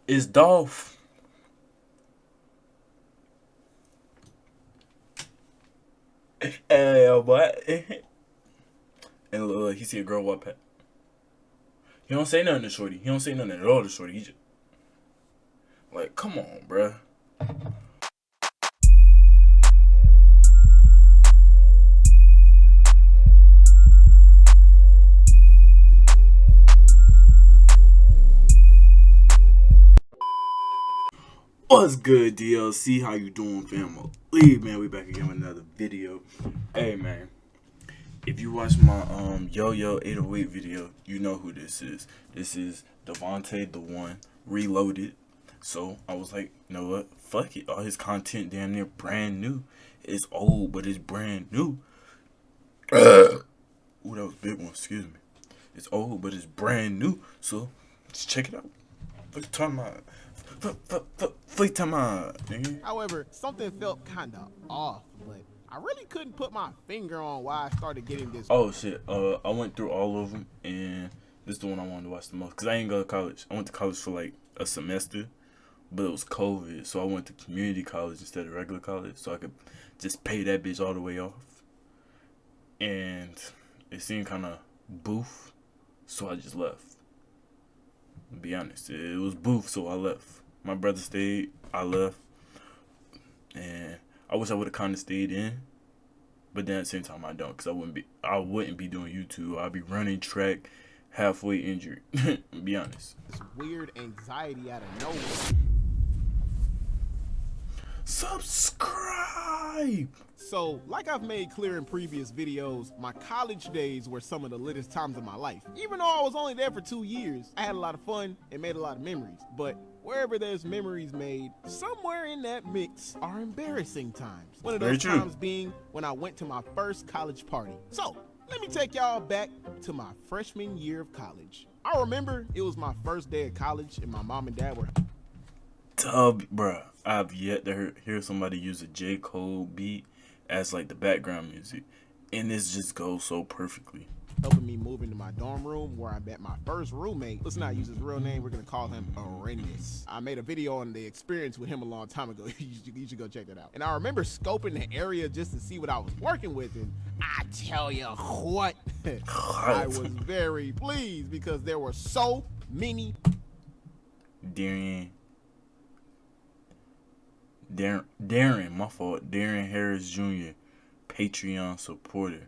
It's Dolph. Hey, what? And look, he see a girl walk past. He don't say nothing to Shorty. He don't say nothing at all to Shorty. He just like, come on, bruh. What's good, DLC? How you doing, family? Man, we back again with another video. Hey, man. If you watch my Yo-Yo 808 video, you know who this is. This is Devontae the One Reloaded. So I was like, you know what? Fuck it. All his content damn near brand new. It's old, but it's brand new. Ooh, that was a big one. Excuse me. It's old, but it's brand new. So just check it out. What you talking about? However, something felt kinda off, but I really couldn't put my finger on why I started getting this. Oh shit, I went through all of them, and this is the one I wanted to watch the most, because I ain't go to college. I went to college for like a semester, but it was COVID, so I went to community college instead of regular college, so I could just pay that bitch all the way off. And it seemed kind of boof, so I just left. To be honest, it was boof, so I left. My brother stayed, I left, and I wish I would have kind of stayed in, but then at the same time I don't, because I wouldn't be doing YouTube. I'd be running track, halfway injured. Be honest. This weird anxiety out of nowhere. Subscribe. So, like I've made clear in previous videos, my college days were some of the littest times of my life. Even though I was only there for 2 years, I had a lot of fun and made a lot of memories. But wherever there's memories made, somewhere in that mix are embarrassing times. One of those times being when I went to my first college party. So, let me take y'all back to my freshman year of college. I remember it was my first day of college and my mom and dad were... Bruh, I've yet to hear somebody use a J. Cole beat as like the background music, and this just goes so perfectly. Helping me move into my dorm room where I met my first roommate. Let's not use his real name. We're gonna call him Horrendous. I made a video on the experience with him a long time ago. You should go check that out. And I remember scoping the area just to see what I was working with, and I tell you what, I was very pleased because there were so many. Darren, my fault. Darren Harris Jr., Patreon supporter.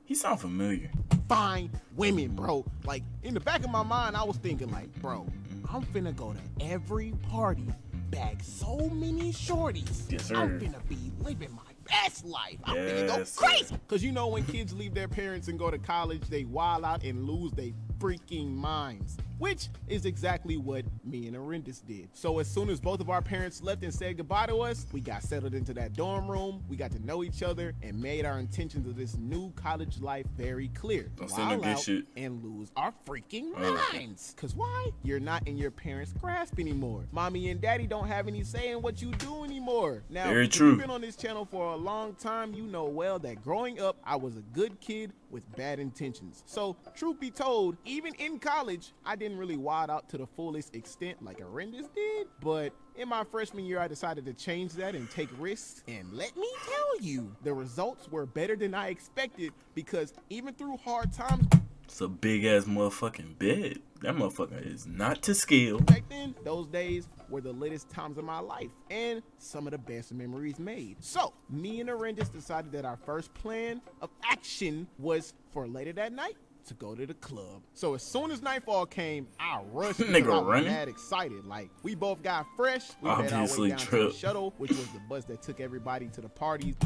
He sound familiar. Fine women, bro. Like, in the back of my mind, I was thinking like, bro, I'm finna go to every party, bag so many shorties. Yes, sir. I'm finna be living my best life. I'm finna go crazy. Cause you know when kids leave their parents and go to college, they wild out and lose their freaking minds. Which is exactly what me and Horrendous did. So as soon as both of our parents left and said goodbye to us, we got settled into that dorm room, we got to know each other, and made our intentions of this new college life very clear. Don't say no good shit. And lose our freaking minds. Cause why? You're not in your parents' grasp anymore. Mommy and daddy don't have any say in what you do anymore. Now, very if true. you've been on this channel for a long time, you know well that growing up, I was a good kid with bad intentions. So, truth be told, even in college, I didn't really wild out to the fullest extent like Horrendous did, but in my freshman year, I decided to change that and take risks, and let me tell you, the results were better than I expected, because even through hard times, it's a big ass motherfucking bed. That motherfucker is not to scale. Back then, those days were the latest times of my life and some of the best memories made. So, me and Horrendous decided that our first plan of action was for later that night to go to the club. So as soon as nightfall came, I rushed because I was mad excited. Like, we both got fresh. We made our way down to the shuttle, which was the bus that took everybody to the parties.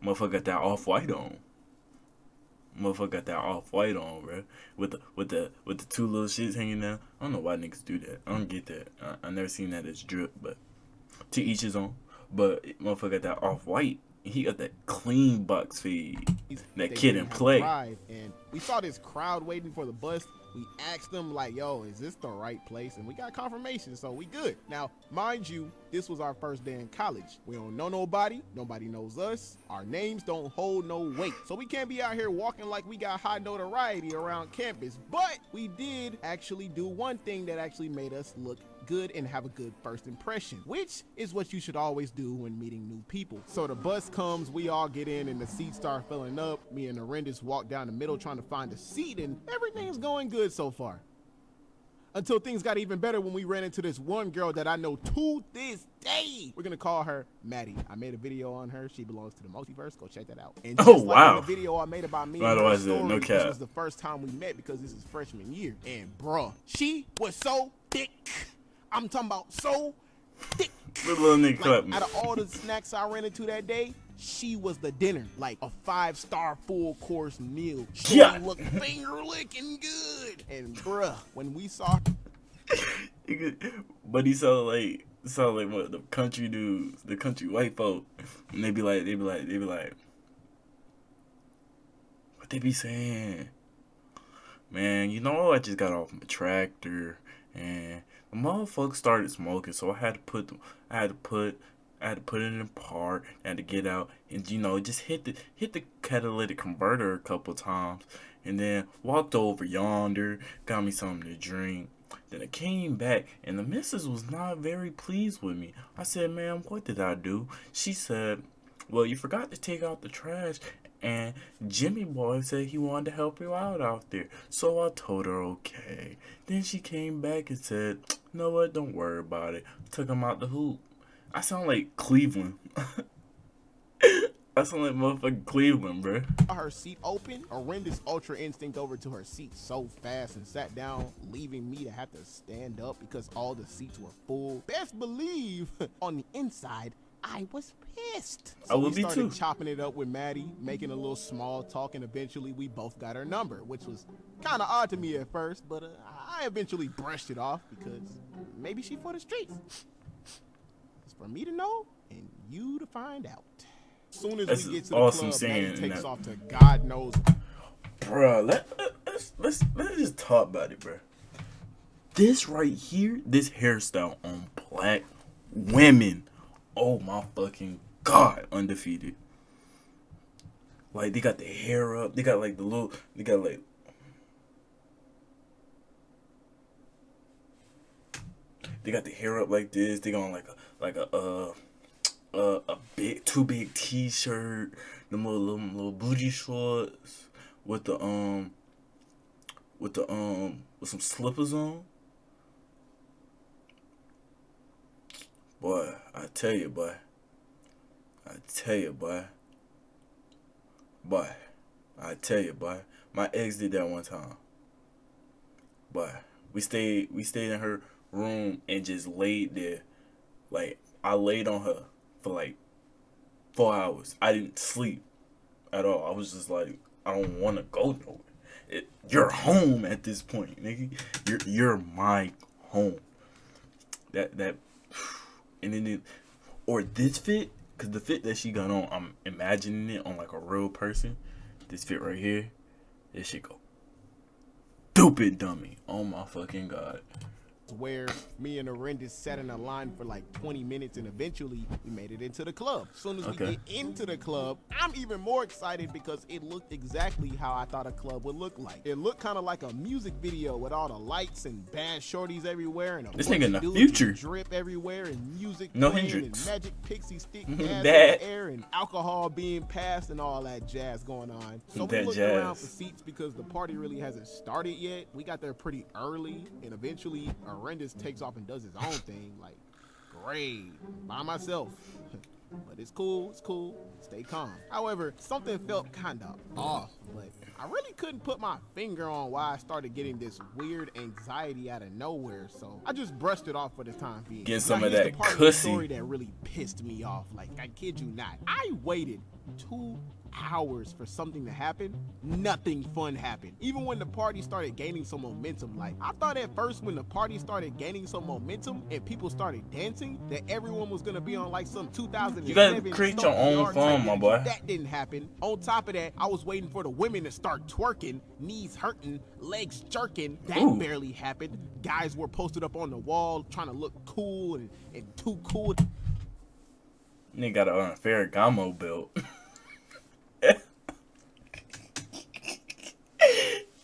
Motherfucker got that off-white on. Motherfucker got that off-white on, bro. With the two little shits hanging down. I don't know why niggas do that. I don't get that. I never seen that as drip, but to each his own. But motherfucker got that off-white. He got that clean box fade. That kid in play. And we saw this crowd waiting for the bus. We asked them like, yo, is this the right place? And we got confirmation, so we good. Now, mind you, this was our first day in college. We don't know nobody. Nobody knows us. Our names don't hold no weight. So we can't be out here walking like we got high notoriety around campus. But we did actually do one thing that actually made us look good and have a good first impression, which is what you should always do when meeting new people. So the bus comes, we all get in, and the seats start filling up. Me and Arendis walk down the middle trying to find a seat, and everything's going good so far. Until things got even better when we ran into this one girl that I know to this day. We're gonna call her Maddie. I made a video on her. She belongs to the multiverse. Go check that out. And just like in the video I made about me and her story, this was the first time we met because this is freshman year. And bruh, she was so thick. I'm talking about so thick. Like, out of all the snacks I ran into that day, she was the dinner, like a 5-star full course meal. She looked finger licking good. And bruh, when we saw her, but he sounded like what the country dudes, the country white folk. And they be like, what they be saying? Man, you know, I just got off my tractor and the motherfucker started smoking, so I had to put it in the park. I had to get out and, you know, just hit the catalytic converter a couple times, and then walked over yonder, got me something to drink. Then I came back, and the missus was not very pleased with me. I said, "Ma'am, what did I do?" She said, "Well, you forgot to take out the trash, and Jimmy boy said he wanted to help you out there." So I told her okay. Then she came back and said, "You know what? Don't worry about it." Took him out the hoop. I sound like Cleveland. I sound like motherfucking Cleveland, bro. Her seat open, Arendis ultra instinct over to her seat so fast and sat down, leaving me to have to stand up because all the seats were full. Best believe, on the inside, I was pissed. So I would be too. We started chopping it up with Maddie, making a little small talk, and eventually we both got her number, which was kind of odd to me at first, but I eventually brushed it off because maybe she for the streets. It's for me to know and you to find out. As soon as we get to the awesome club, Maddie takes that. off to God knows. Bruh, let's just talk about it, bruh. This right here, this hairstyle on black women, oh my fucking God, undefeated. Like, they got the hair up, they got like they got the hair up like this, they got a big, too big t-shirt, the little booty shorts with some slippers on. Boy, I tell you, boy. My ex did that one time. Boy, we stayed in her room and just laid there. Like, I laid on her for like 4 hours. I didn't sleep at all. I was just like, I don't want to go nowhere. You're home at this point, nigga. You're my home. That and then or this fit, cause the fit that she got on, I'm imagining it on like a real person. This fit right here, this shit go stupid dummy. Oh my fucking God. Where me and Arendis sat in a line for like 20 minutes and eventually we made it into the club. As soon as we get into the club, I'm even more excited because it looked exactly how I thought a club would look like. It looked kind of like a music video with all the lights and bad shorties everywhere and a this nigga in the future drip everywhere and music no playing Hendrix. and magic pixie stick gas in the air and alcohol being passed and all that jazz going on. So we looked around for seats because the party really hasn't started yet. We got there pretty early and eventually Arendis takes off and does his own thing, like, great, by myself. But it's cool, stay calm. However, something felt kind of off, but I really couldn't put my finger on why I started getting this weird anxiety out of nowhere, so I just brushed it off for the time being. Get some of that part cussy. Of the story that really pissed me off, like, I kid you not. I waited 2 hours for something to happen. Nothing fun happened. Even when the party started gaining some momentum, like, I thought at first when the party started gaining some momentum and people started dancing that everyone was gonna be on like some 2007. You gotta create your own fun, my boy. That didn't happen. On top of that, I was waiting for the women to start twerking, knees hurting, legs jerking. That barely happened. Guys were posted up on the wall trying to look cool and too cool. Nigga got an Ferragamo belt.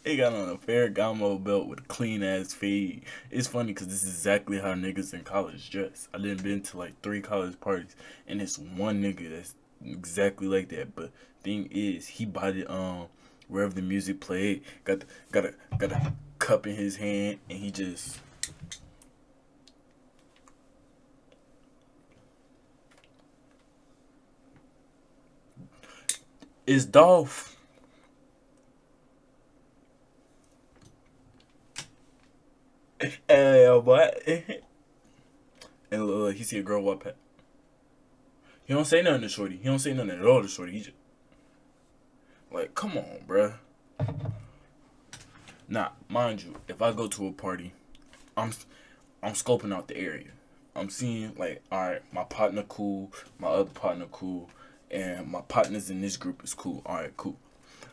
He got on a Ferragamo belt with a clean ass fade. It's funny because this is exactly how niggas in college dress. I done been to like 3 college parties, and it's one nigga that's exactly like that. But thing is, he bought it wherever the music played. Got a cup in his hand, and he just. It's Dolph. Hey, boy. And he see a girl walk past. He don't say nothing to Shorty. He don't say nothing at all to Shorty. He just like, come on, bruh. Now, mind you, if I go to a party, I'm scoping out the area. I'm seeing like, all right, my partner cool, my other partner cool, and my partners in this group is cool. All right, cool.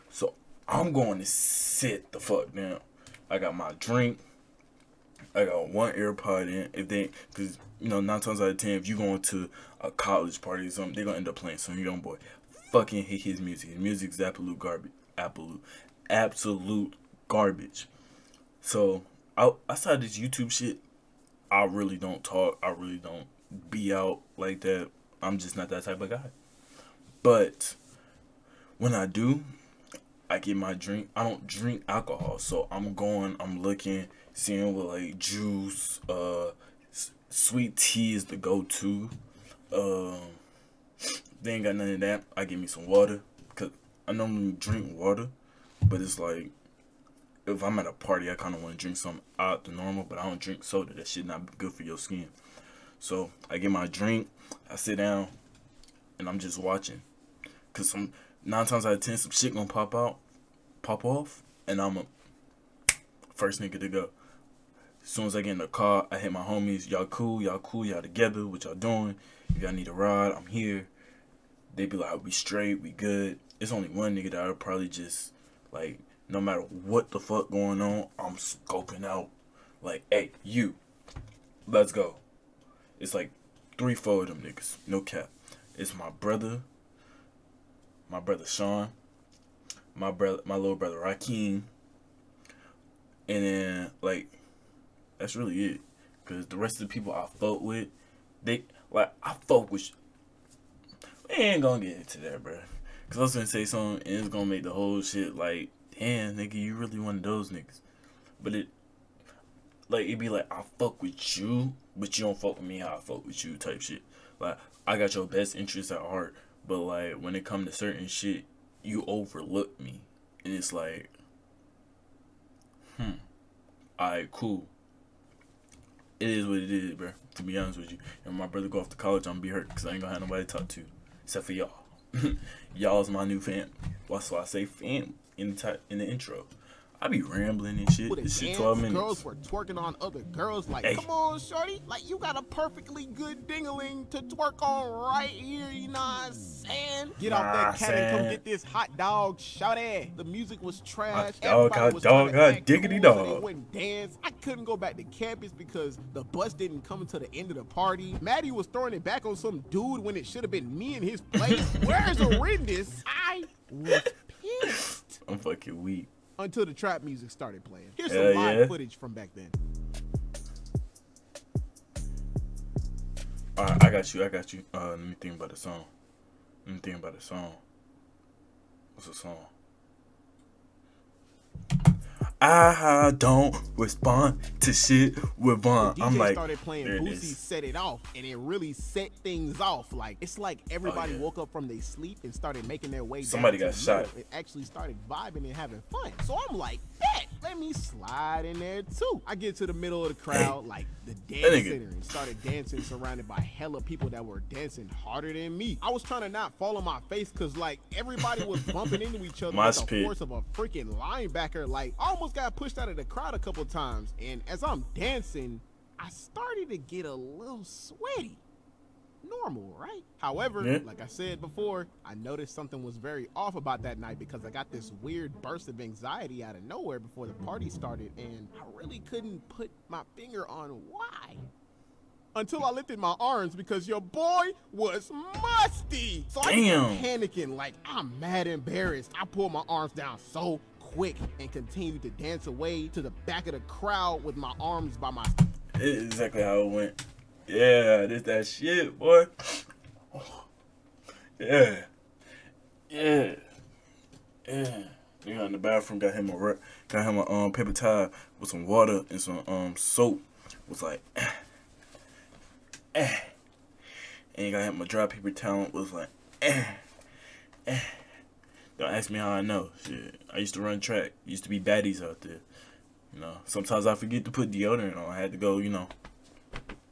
So I'm going to sit the fuck down. I got my drink. I got one AirPod in. If they, cause 9 times out of 10, if you going to a college party or something, they gonna end up playing some young boy. Fucking hate his music. His music's absolute garbage. Absolute garbage. So outside this YouTube shit, I really don't talk. I really don't be out like that. I'm just not that type of guy. But when I do, I get my drink. I don't drink alcohol, so I'm looking, seeing what like juice, sweet tea is the go-to. They ain't got none of that. I get me some water, cause I normally drink water, but it's like if I'm at a party, I kind of want to drink something out the normal, but I don't drink soda. That shit not good for your skin. So I get my drink, I sit down, and I'm just watching, cause 9 times out of 10, some shit gonna pop off, and I'm a first nigga to go. As soon as I get in the car, I hit my homies. Y'all cool, y'all together. What y'all doing? If y'all need a ride, I'm here. They be like, we straight, we good. It's only one nigga that I'll probably just, like, no matter what the fuck going on, I'm scoping out. Like, hey, you, let's go. It's like 3-4 of them niggas, no cap. It's my brother Sean, my little brother Rakeem, and then like that's really it. Cause the rest of the people I fuck with, they like I fuck with. We ain't gonna get into that, bro. Cause I was gonna say something and it's gonna make the whole shit like, damn, nigga, you really one of those niggas. But it be like I fuck with you, but you don't fuck with me how I fuck with you type shit. Like I got your best interest at heart. But, like, when it comes to certain shit, you overlook me. And it's like, alright, cool. It is what it is, bro. To be honest with you. And when my brother go off to college, I'm going to be hurt. Because I ain't going to have nobody to talk to. Except for y'all. Y'all's my new fam. That's why I say fam in the intro. I be rambling and shit. This shit 12 minutes. Girls were twerking on other girls like, hey, come on, shorty. Like, you got a perfectly good ding-a-ling to twerk on right here, you know what I'm saying? Get off that cat and come get this hot dog, shawty. The music was trash. Hot diggity cool, dog. So they wouldn't dance. I couldn't go back to campus because the bus didn't come until the end of the party. Maddie was throwing it back on some dude when it should have been me in his place. Where's Arendis? I was pissed. I'm fucking weak. Until the trap music started playing. Here's some live footage from back then. Alright, I got you. Let me think about the song. What's the song? I don't respond to shit with Vaughn. The DJ started playing Boosie Set It Off, and it really set things off. Like, it's like everybody woke up from their sleep and started making their way Somebody down got shot. It actually started vibing and having fun. So I'm like, bet, let me slide in there too. I get to the middle of the crowd, like the dance center, and started dancing surrounded by hella people that were dancing harder than me. I was trying to not fall on my face because like everybody was bumping into each other with the force of a freaking linebacker. Like, I almost got pushed out of the crowd a couple times, and as I'm dancing, I started to get a little sweaty. Normal, right? However, like I said before, I noticed something was very off about that night because I got this weird burst of anxiety out of nowhere before the party started, and I really couldn't put my finger on why. Until I lifted my arms because your boy was musty. So I started panicking, like I'm mad embarrassed. I pulled my arms down so quick and continued to dance away to the back of the crowd with my arms by my... It's exactly how it went. Yeah, this that shit, boy. Yeah. Yeah. Yeah. Nigga in the bathroom got him a paper towel with some water and some soap. Was like and he got him a dry paper towel. Was like Don't ask me how I know. Shit. I used to run track. Used to be baddies out there. You know, sometimes I forget to put deodorant on. I had to go, you know,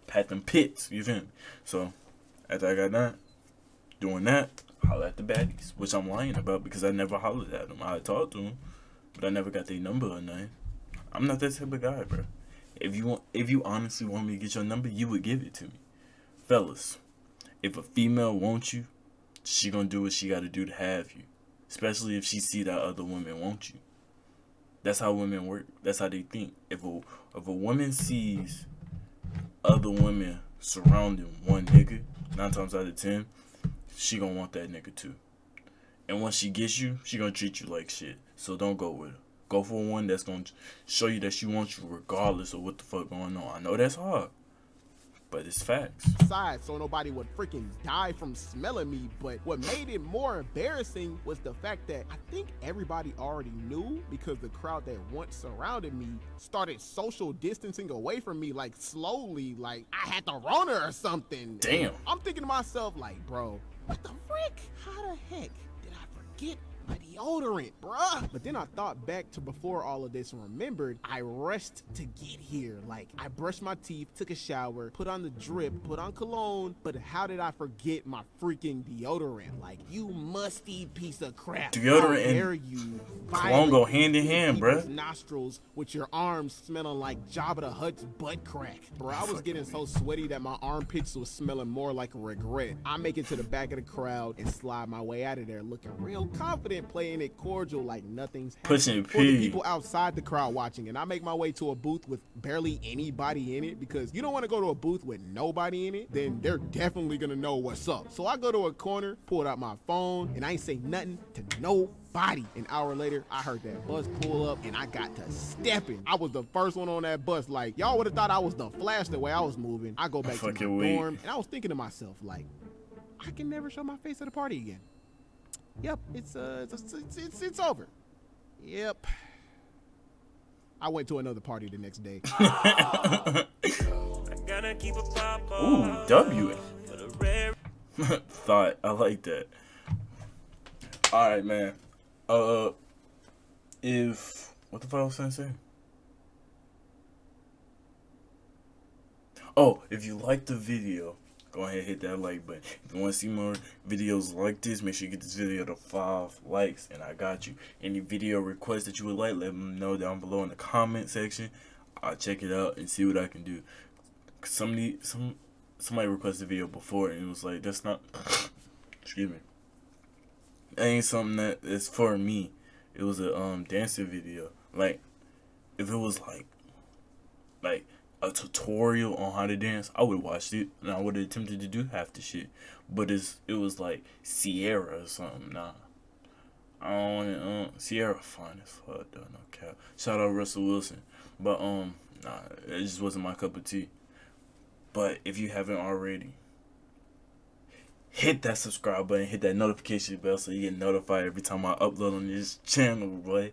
pat them pits. You feel me? So after I got done doing that, holler at the baddies, which I'm lying about because I never hollered at them. I talked to them, but I never got their number or nothing. I'm not that type of guy, bro. If you honestly want me to get your number, you would give it to me. Fellas, if a female wants you, she gonna do what she gotta do to have you. Especially if she see that other women want you. That's how women work. That's how they think. If a woman sees other women surrounding one nigga, 9 times out of 10, she gonna want that nigga too. And once she gets you, she gonna treat you like shit. So don't go with her. Go for one that's gonna show you that she wants you regardless of what the fuck going on. I know that's hard, but it's facts. Side so nobody would freaking die from smelling me. But what made it more embarrassing was the fact that I think everybody already knew, because the crowd that once surrounded me started social distancing away from me, like slowly, like I had the Rona or something. Damn. I'm thinking to myself like, bro, what the frick? How the heck did I forget my deodorant, bruh? But then I thought back to before all of this and remembered I rushed to get here. Like, I brushed my teeth, took a shower, put on the drip, put on cologne, but how did I forget my freaking deodorant? Like, you musty piece of crap. Deodorant How dare and you cologne go hand in hand, people's bruh. nostrils with your arms smelling like Jabba the Hutt's butt crack. Bro, I was getting so sweaty that my armpits was smelling more like regret. I make it to the back of the crowd and slide my way out of there looking real confident, playing it cordial like nothing's happening. Pushing For the P. people outside the crowd watching, and I make my way to a booth with barely anybody in it, because you don't want to go to a booth with nobody in it, then they're definitely gonna know what's up. So I go to a corner, pulled out my phone, and I ain't say nothing to nobody. An hour later, I heard that bus pull up and I got to stepping. I was the first one on that bus. Like, y'all would have thought I was the Flash the way I was moving. I go back to my dorm and I was thinking to myself, like, I can never show my face at a party again. Yep, it's over. Yep. I went to another party the next day. Ooh, W. Thought. I like that. Alright, man. What the fuck was I saying? Oh, if you like the video, go ahead and hit that like button. If you want to see more videos like this, make sure you get this video to 5 likes, and I got you. Any video requests that you would like, let them know down below in the comment section. I'll check it out and see what I can do. Somebody requested a video before, and it was like, that's not, excuse me, that ain't something that is for me. It was a dancing video. Like, if it was like a tutorial on how to dance, I would watch it and I would have attempted to do half the shit. But it was like Sierra or something. Nah, I don't want it. Sierra fine as fuck though, no cap. Shout out Russell Wilson. But nah, it just wasn't my cup of tea. But if you haven't already, hit that subscribe button, hit that notification bell so you get notified every time I upload on this channel, boy.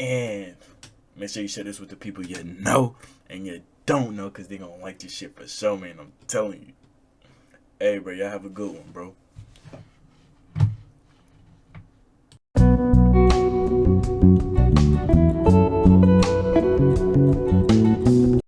And make sure you share this with the people you know and you don't know, because they gonna like this shit for sure, man. I'm telling you. Hey, bro, y'all have a good one, bro.